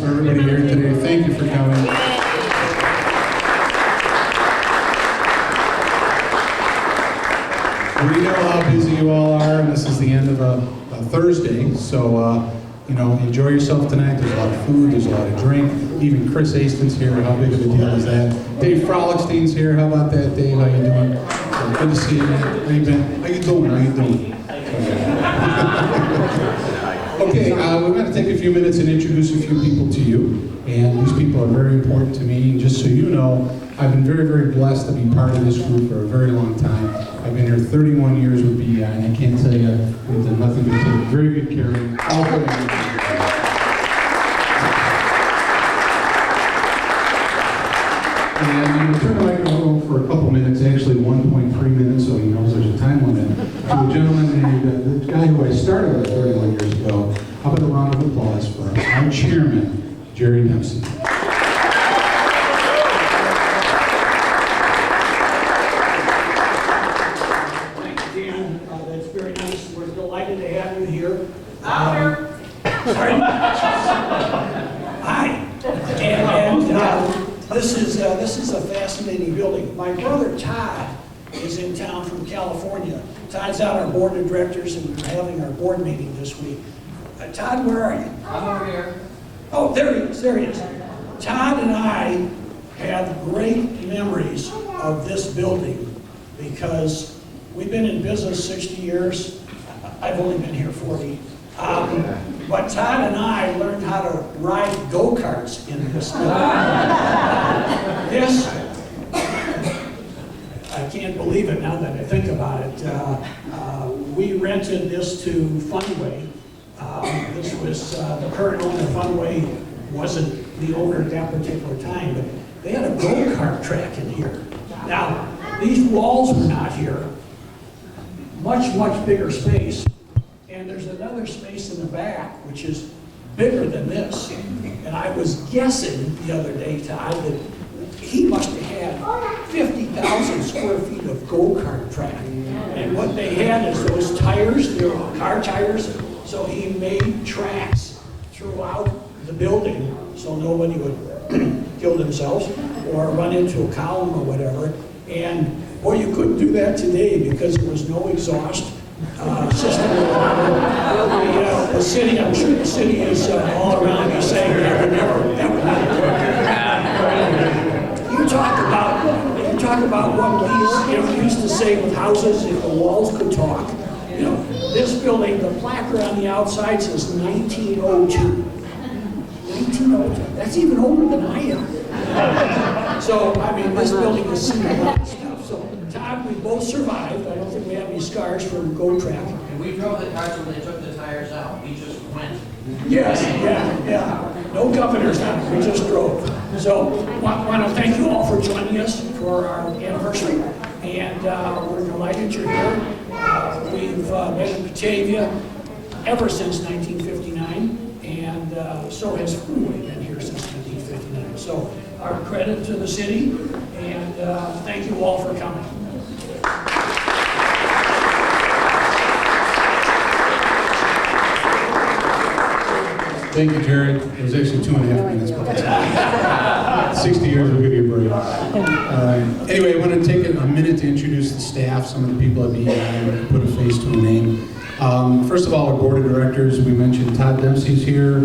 for everybody here today. Thank you for coming. We know how busy you all are, and this is the end of a Thursday, so enjoy yourself tonight. There's a lot of food, there's a lot of drink. Even Chris Aston's here. How big of a deal is that? Dave Frolickstein's here. How about that, Dave? How you doing? Good to see you, man. How you been? How you doing? Okay, we're going to take a few minutes and introduce a few people to you. And these people are very important to me. And just so you know, I've been very, very blessed to be part of this group for a very long time. I've been here 31 years with BEI, and I can't tell you, we've done nothing but take very good care of you. All good. And I'm going to turn the microphone for a couple minutes, actually 1.3 minutes, so he knows there's a time limit, to a gentleman named, the guy who I started with 31 years ago. How about a round of applause for our chairman, Jerry Dempsey. That's very nice. We're delighted to have you here. Sorry. Hi. And this is a fascinating building. My brother Todd is in town from California. Todd's on our board of directors, and we're having our board meeting this week. Todd, where are you? I'm over here. Oh, there he is. There he is. Todd and I have great memories of this building because we've been in business 60 years. I've only been here 40. But Todd and I learned how to ride go-karts in this building. This, I can't believe it now that I think about it. We rented this to Funway. This was, the current owner of Funway wasn't the owner at that particular time, but they had a go-kart track in here. Now, these walls were not here. Much, much bigger space. And there's another space in the back, which is bigger than this. And I was guessing the other day, Todd, that he must have had 50,000 square feet of go-kart track. And what they had is those tires, they were car tires, so he made tracks throughout the building so nobody would kill themselves or run into a column or whatever. And boy, you couldn't do that today because there was no exhaust system. The city, I'm sure the city is all around you saying never, never, never. You talk about what we used to say with houses, if the walls could talk. This building, the placard on the outside says 1902. 1902. That's even older than I am. So, I mean, this building has seen a lot of stuff. So, Todd, we both survived. I don't think we have any scars from go track. And we drove the cars when they took the tires out. We just went. Yes, yeah. No governors on it. We just drove. So, want to thank you all for joining us for our anniversary. And we're delighted you're here. We've been in Batavia ever since 1959, and so has Funway been here since 1959. So our credit to the city, and thank you all for coming. Thank you, Jerry. It was actually 2.5 minutes, but that's 60 years will give you a break. Anyway, I want to take a minute to introduce the staff, some of the people at BEI, and put a face to a name. First of all, our board of directors, we mentioned Todd Dempsey's here.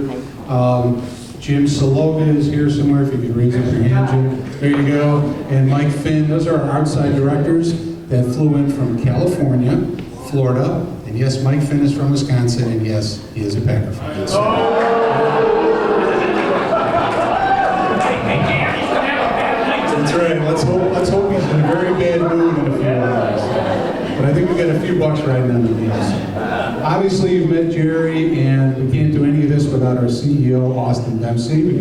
Jim Saloga is here somewhere, if you could raise up your hand, Jim. There you go. And Mike Finn, those are our outside directors that flew in from California, Florida, and yes, Mike Finn is from Wisconsin, and yes, he is a Packer fan. That's right. Let's hope he's in a very bad mood in a few hours. But I think we got a few bucks riding on the beach. Obviously, you've met Jerry, and we can't do any of this without our CEO, Austin Dempsey. We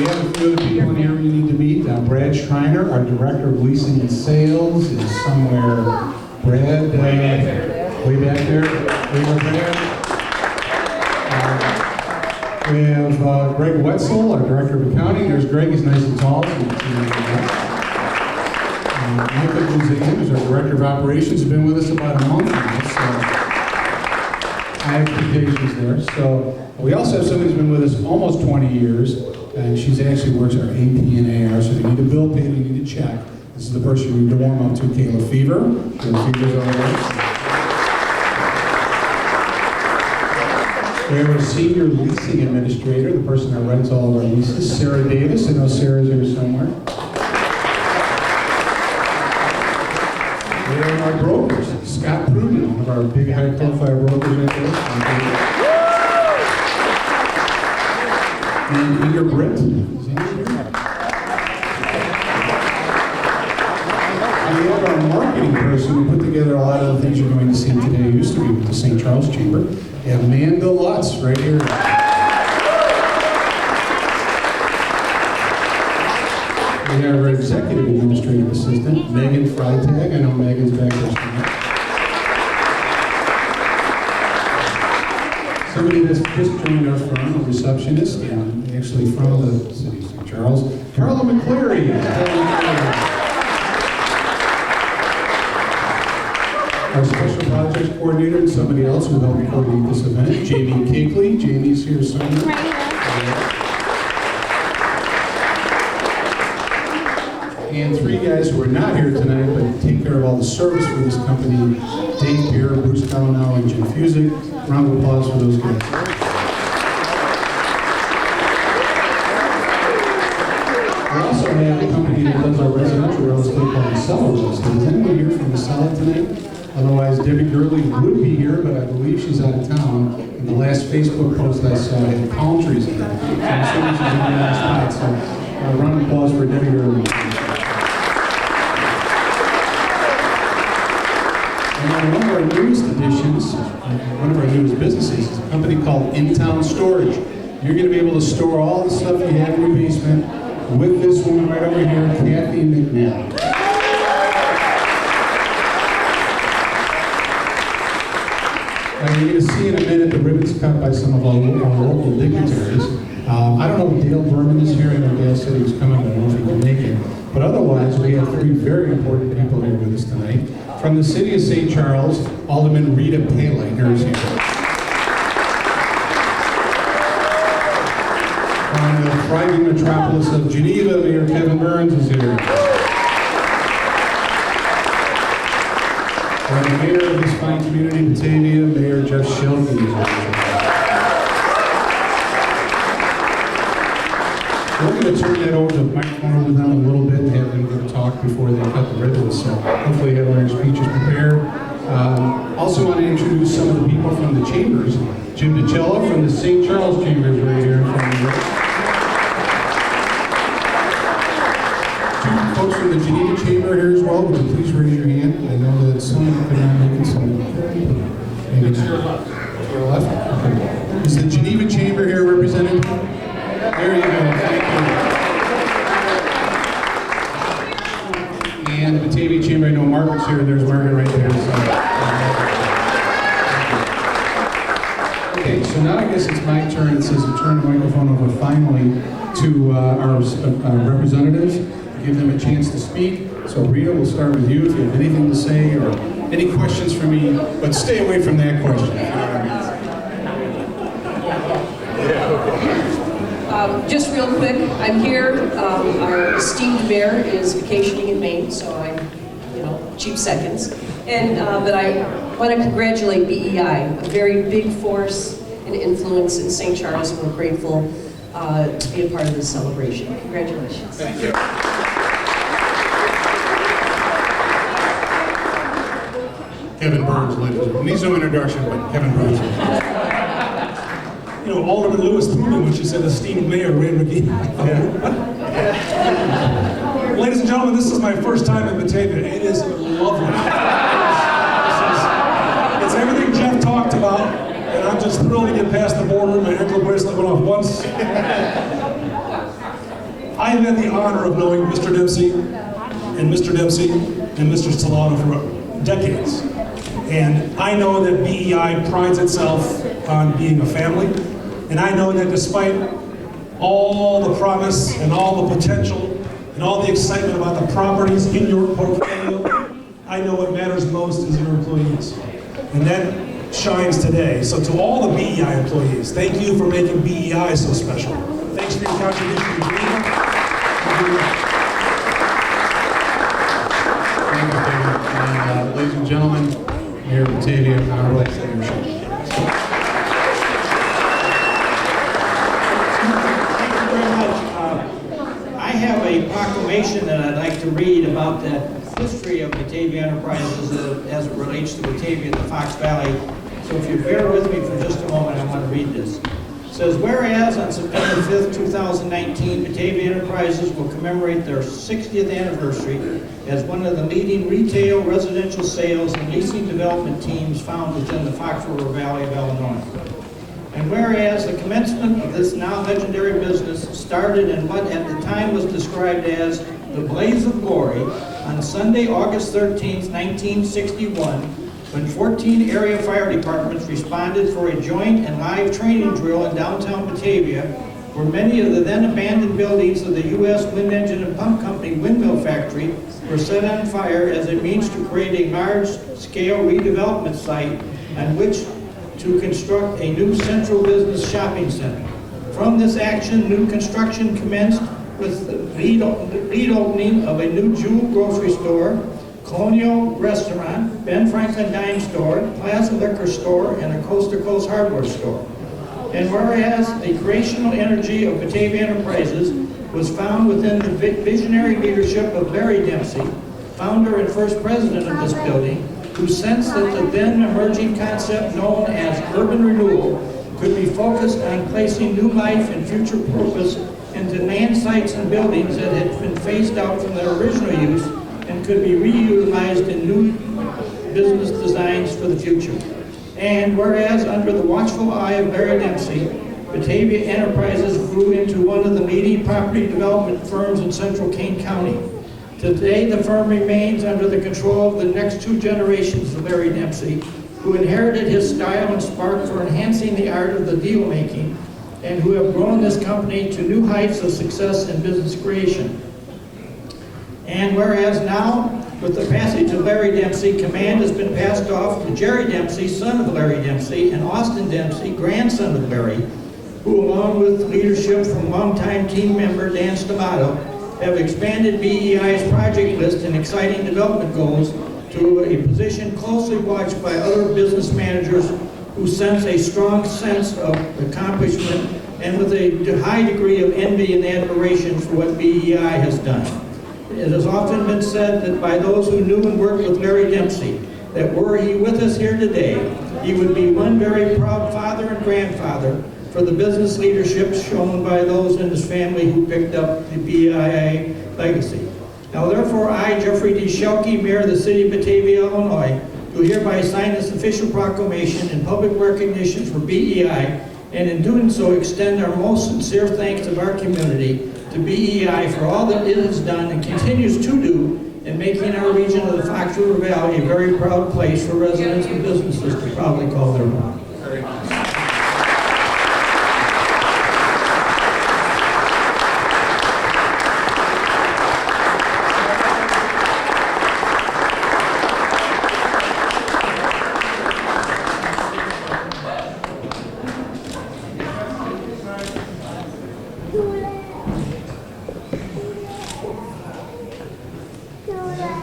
have a few other people in here we need to meet. Brad Schreiner, our Director of Leasing and Sales, is somewhere. Brad, way back there. Way over there. We have Greg Wetzel, our Director of Accounting. There's Greg, he's nice and tall. So you can see him. Michael Guzan, who's our Director of Operations, has been with us about a month now. So there. So we also have somebody who's been with us almost 20 years, and she's actually works our AP and AR. So if you need a bill paid, you need a check. This is the person you need to warm up to, Kayla Fever. Kayla Fever's all right. We have our senior leasing administrator, the person that rents all of our leases, Sarah Davis. I know Sarah's here somewhere. We have our brokers, Scott Pruden, one of our big high-profile brokers right there. And Inger Britt. Is Inger here? And we have our marketing person who put together a lot of the things you're going to see today. Used to be with the St. Charles Chamber. We have Amanda Lutz right here. We have our executive administrative assistant, Megan Freitag. I know Megan's back there tonight. Somebody that's just joined our firm, a receptionist, and actually from the city of St. Charles, Carla McCleary. Our special projects coordinator and somebody else who helped coordinate this event, Jamie Cakeley. Jamie's here somewhere. And three guys who are not here tonight, but take care of all the service for this company, Dave Beer, Bruce Calanow, and Jim Fusick. Round of applause for those guys. We also have a company that does our residential real estate called the Seller Real Estate. Is anyone here from the Seller tonight? Otherwise, Debbie Gurley would be here, but I believe she's out of town. In the last Facebook post I saw, I had palm trees in there. So I'm assuming she's in the last spot. So a round of applause for Debbie Gurley. And then one of our newest additions, one of our newest businesses, is a company called In-Town Storage. You're going to be able to store all the stuff you have in your basement with this woman right over here, Kathy McNally. And you're going to see in a minute the ribbons cut by some of our local dignitaries. I don't know if Dale Berman is here. I know Dale said he was coming, but I don't know if he can make it. But otherwise, we have three very important people here with us tonight. From the city of St. Charles, Alderman Rita Paley is here. From the thriving metropolis of Geneva, Mayor Kevin Burns is here. From the mayor of this fine community, Batavia, Mayor Jeff Schilke is here. We're going to turn that over to the microphone over them a little bit and have them give a talk before they cut the ribbons. So hopefully have our speeches prepared. Also want to introduce some of the people from the chambers. Jim DiCello from the St. Charles Chambers right here in front of you. Two folks from the Geneva Chamber here as well. Would you please raise your hand? I know that some could not make it. Some maybe to your left. To your left? Okay. Is the Geneva Chamber here represented? There you go, thank you. And the Batavia Chamber, I know Margaret's here, there's Margaret right there. So. Okay, so now I guess it's my turn. It says to turn the microphone over finally to our representatives, give them a chance to speak. So Rita, we'll start with you if you have anything to say or any questions for me, but stay away from that question. If you know what I mean. Just real quick, I'm here. Our esteemed mayor is vacationing in Maine, so I'm, cheap seconds. And but I want to congratulate BEI, a very big force and influence in St. Charles, and we're grateful to be a part of this celebration. Congratulations. Thank you. Kevin Burns, ladies and gentlemen. Needs no introduction, but Kevin Burns. Alderman Lewis threw me when she said esteemed mayor Ray McGee. Ladies and gentlemen, this is my first time in Batavia. It is lovely. It's everything Jeff talked about, and I'm just thrilled to get past the border. My ankle bracelet went off once. I've had the honor of knowing Mr. Dempsey and Mr. Solano for decades. And I know that BEI prides itself on being a family. And I know that despite all the promise and all the potential and all the excitement about the properties in your portfolio, I know what matters most is your employees. And that shines today. So to all the BEI employees, thank you for making BEI so special. Thanks for your contribution to Greenville. Thank you, David. And ladies and gentlemen, Mayor Batavia, Honorable Senator Schultz. Thank you very much. I have a proclamation that I'd like to read about the history of Batavia Enterprises as it relates to Batavia and the Fox Valley. So if you bear with me for just a moment, I want to read this. It says, whereas on September 5th, 2019, Batavia Enterprises will commemorate their 60th anniversary as one of the leading retail, residential sales, and leasing development teams found within the Fox River Valley of Illinois. And whereas the commencement of this now legendary business started in what at the time was described as the blaze of glory on Sunday, August 13th, 1961, when 14 area fire departments responded for a joint and live training drill in downtown Batavia, where many of the then abandoned buildings of the U.S. Wind Engine and Pump Company windmill factory were set on fire as a means to create a large-scale redevelopment site on which to construct a new central business shopping center. From this action, new construction commenced with the lead opening of a new Jewel grocery store, Colonial Restaurant, Ben Franklin Dime Store, Plaza Liquor Store, and a Coast to Coast hardware store. And whereas the creational energy of Batavia Enterprises was found within the visionary leadership of Larry Dempsey, founder and first president of this building, who sensed that the then emerging concept known as urban renewal could be focused on placing new life and future purpose into land sites and buildings that had been phased out from their original use and could be reutilized in new business designs for the future. And whereas under the watchful eye of Larry Dempsey, Batavia Enterprises grew into one of the leading property development firms in central Kane County. Today, the firm remains under the control of the next two generations of Larry Dempsey, who inherited his style and spark for enhancing the art of the deal making, and who have grown this company to new heights of success and business creation. And whereas now, with the passage of Larry Dempsey, command has been passed off to Jerry Dempsey, son of Larry Dempsey, and Austin Dempsey, grandson of Larry, who along with leadership from longtime team member Dan Stamato, have expanded BEI's project list and exciting development goals to a position closely watched by other business managers who sense a strong sense of accomplishment and with a high degree of envy and admiration for what BEI has done. It has often been said that by those who knew and worked with Larry Dempsey, that were he with us here today, he would be one very proud father and grandfather for the business leadership shown by those in his family who picked up the BEI legacy. Now therefore I, Jeffrey D. Schelke, Mayor of the City of Batavia, Illinois, do hereby sign this official proclamation in public recognition for BEI, and in doing so extend our most sincere thanks of our community to BEI for all that it has done and continues to do in making our region of the Fox River Valley a very proud place for residents and businesses to proudly call their home.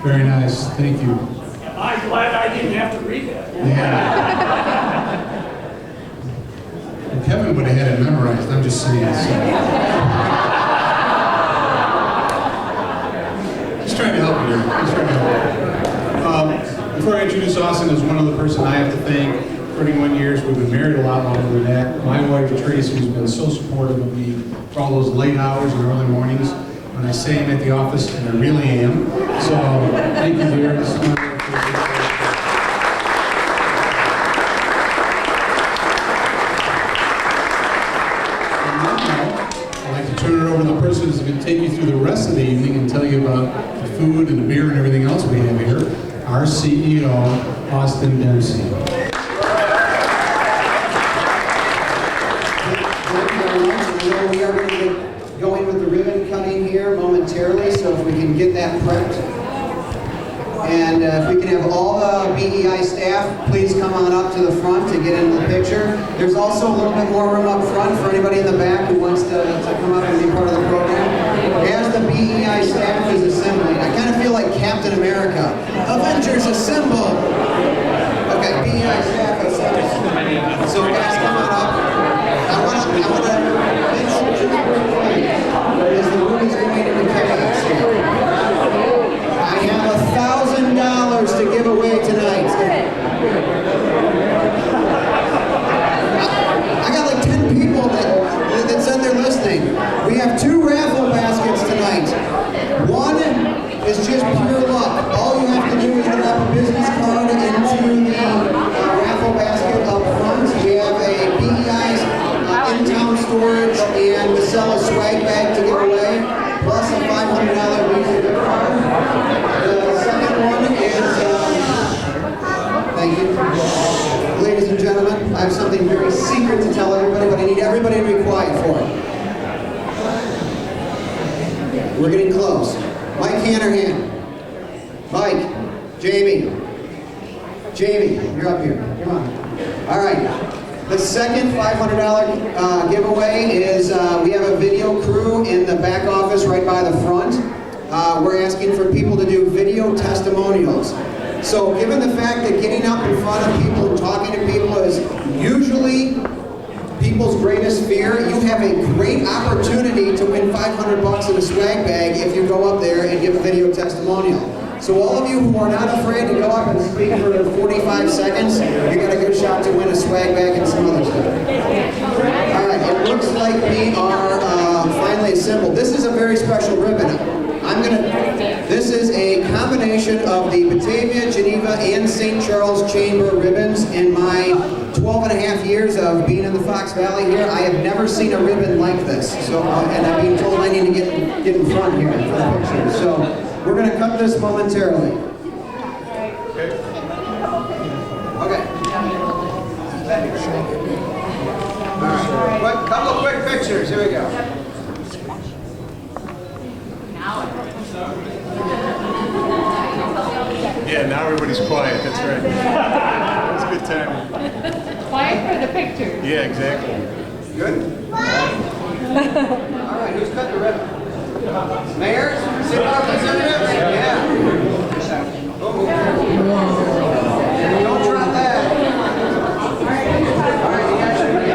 Very nice, thank you. I'm glad I didn't have to read that. Yeah. Well, Kevin would have had it memorized, I'm just saying. Just trying to help you here. Just trying to help you. Before I introduce Austin as one other person I have to thank, 31 years, we've been married a lot longer than that. My wife, Tracy, has been so supportive of me for all those late hours and early mornings. When I say I'm at the office, and I really am. So, thank you, dear. This is my I'd like to turn it over to the person who's going to take you through the rest of the evening and tell you about the food and the beer and everything else we have here. Our CEO, Austin Dempsey. We are going to get going with the ribbon cutting here momentarily, so if we can get that prepped. And if we can have all the BEI staff, please come on up to the front to get into the picture. There's also a little bit more room up front for anybody in the back who wants to come up and be part of the program. As the BEI staff is assembling, I kind of feel like Captain America. Avengers assemble! Okay, BEI staff assemble. So guys, come on up. I want to as the room is going into chaos here. I have $1,000 to give away tonight. I got like 10 people that said they're listening. We have 2 raffle baskets tonight. One is just pure luck. All you have to do is drop a business card into the raffle basket up front. We have a BEI's in-town storage, and we sell a swag bag to give away, plus a $500 Visa gift card. The second one is, thank you. Ladies and gentlemen, I have something very secret to tell everybody, but I need everybody to be quiet for it. We're getting close. Mike Hannerhan. Mike. Jamie. Jamie, you're up here. Come on. All right. The second $500 giveaway is we have a video crew in the back office right by the front. We're asking for people to do video testimonials. So given the fact that getting up in front of people and talking to people is usually people's greatest fear, you have a great opportunity to win $500 in a swag bag if you go up there and give a video testimonial. So all of you who are not afraid to go up and speak for 45 seconds, you got a good shot to win a swag bag and some other stuff. All right, it looks like we are finally assembled. This is a very special ribbon. This is a combination of the Batavia, Geneva, and St. Charles Chamber ribbons. In my 12 and a half years of being in the Fox Valley here, I have never seen a ribbon like this. So, and I'm being told I need to get in front here for the picture. So, we're going to cut this momentarily. Okay. All right. Couple of quick pictures. Here we go. Yeah, now everybody's quiet. That's right. It's a good time. Quiet for the picture. Yeah, exactly. Good? All right, who's cut the ribbon? Mayor? City Representative? Yeah. Don't drop that. All right, you guys should be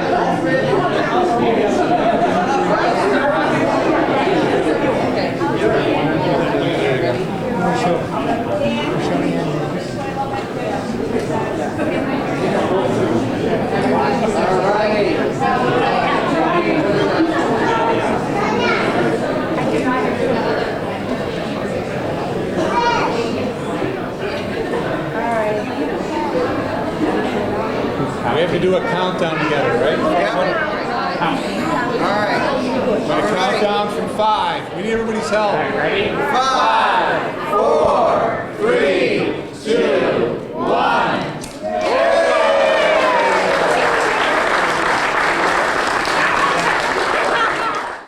We have to do a countdown together, right? All right. Countdown from 5. We need everybody's help. Ready? 5, 4,